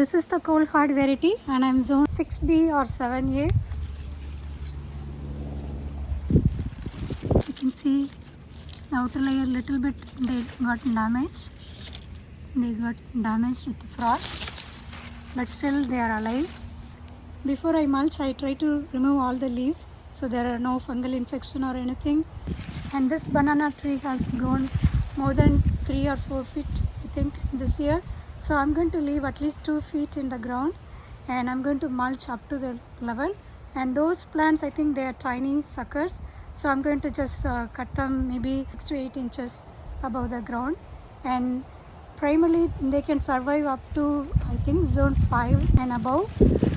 This is the cold hard variety and I'm zone 6B or 7A. You can see the outer layer little bit they got damaged. They got damaged with frost, but still they are alive. Before I mulch, I try to remove all the leaves so there are no fungal infection or anything. And this banana tree has grown more than 3 or 4 feet I think this year. So I'm going to leave at least 2 feet in the ground and I'm going to mulch up to the level. And those plants, I think they are tiny suckers. So I'm going to just cut them maybe 6 to 8 inches above the ground. And primarily they can survive up to I think zone 5 and above.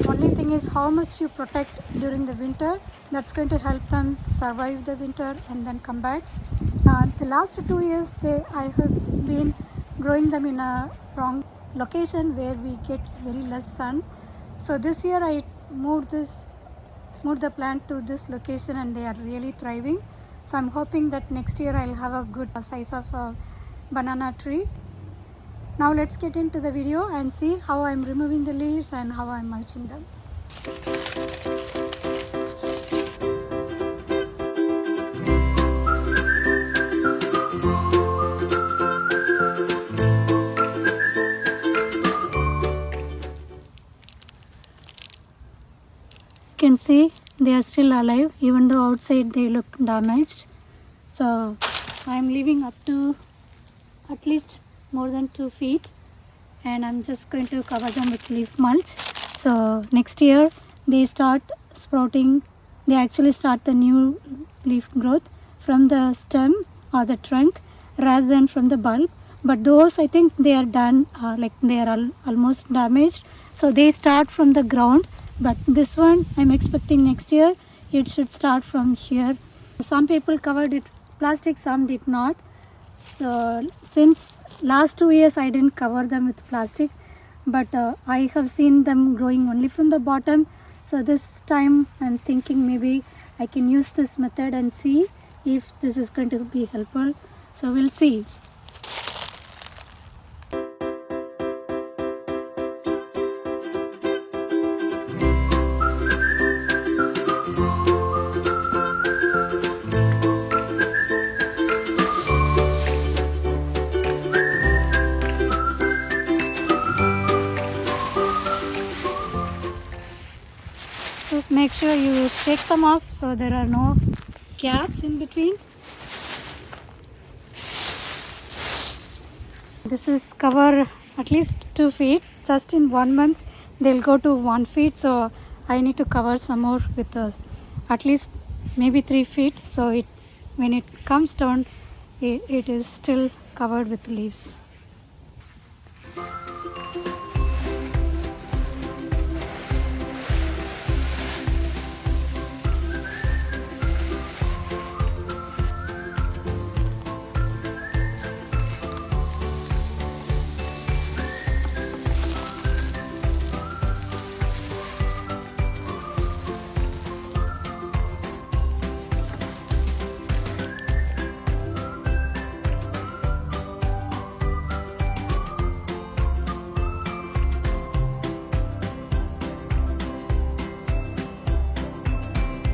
Only thing is how much you protect during the winter. That's going to help them survive the winter and then come back. The last 2 years I have been growing them in a wrong location where we get very less sun. So this year I moved the plant to this location and they are really thriving. So I'm hoping that next year I'll have a good size of a banana tree. Now let's get into the video and see how I'm removing the leaves and how I'm mulching them. You can see they are still alive even though outside they look damaged. So I am leaving up to at least more than 2 feet and I'm just going to cover them with leaf mulch. So next year they start sprouting, they actually start the new leaf growth from the stem or the trunk rather than from the bulb. But those I think they are done, like they are almost damaged. So they start from the ground. But this one I'm expecting next year it should start from here. Some people covered it plastic, some did not. So since last 2 years I didn't cover them with plastic, but I have seen them growing only from the bottom. So this time I'm thinking maybe I can use this method and see if this is going to be helpful. So we'll see. Just make sure you shake them off so there are no gaps in between. This is cover at least 2 feet. Just in 1 month they'll go to 1 feet. So I need to cover some more with at least maybe 3 feet. So when it comes down, it is still covered with leaves.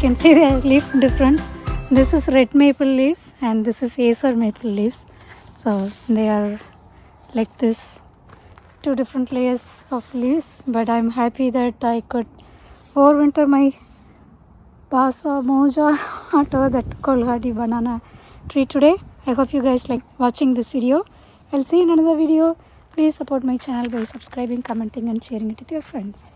Can see the leaf difference. This is red maple leaves and this is acer maple leaves. So they are like this, 2 different layers of leaves. But I'm happy that I could overwinter my basa moja onto that cold hardy banana tree today. I hope you guys like watching this video. I'll see you in another video. Please support my channel by subscribing, commenting and sharing it with your friends.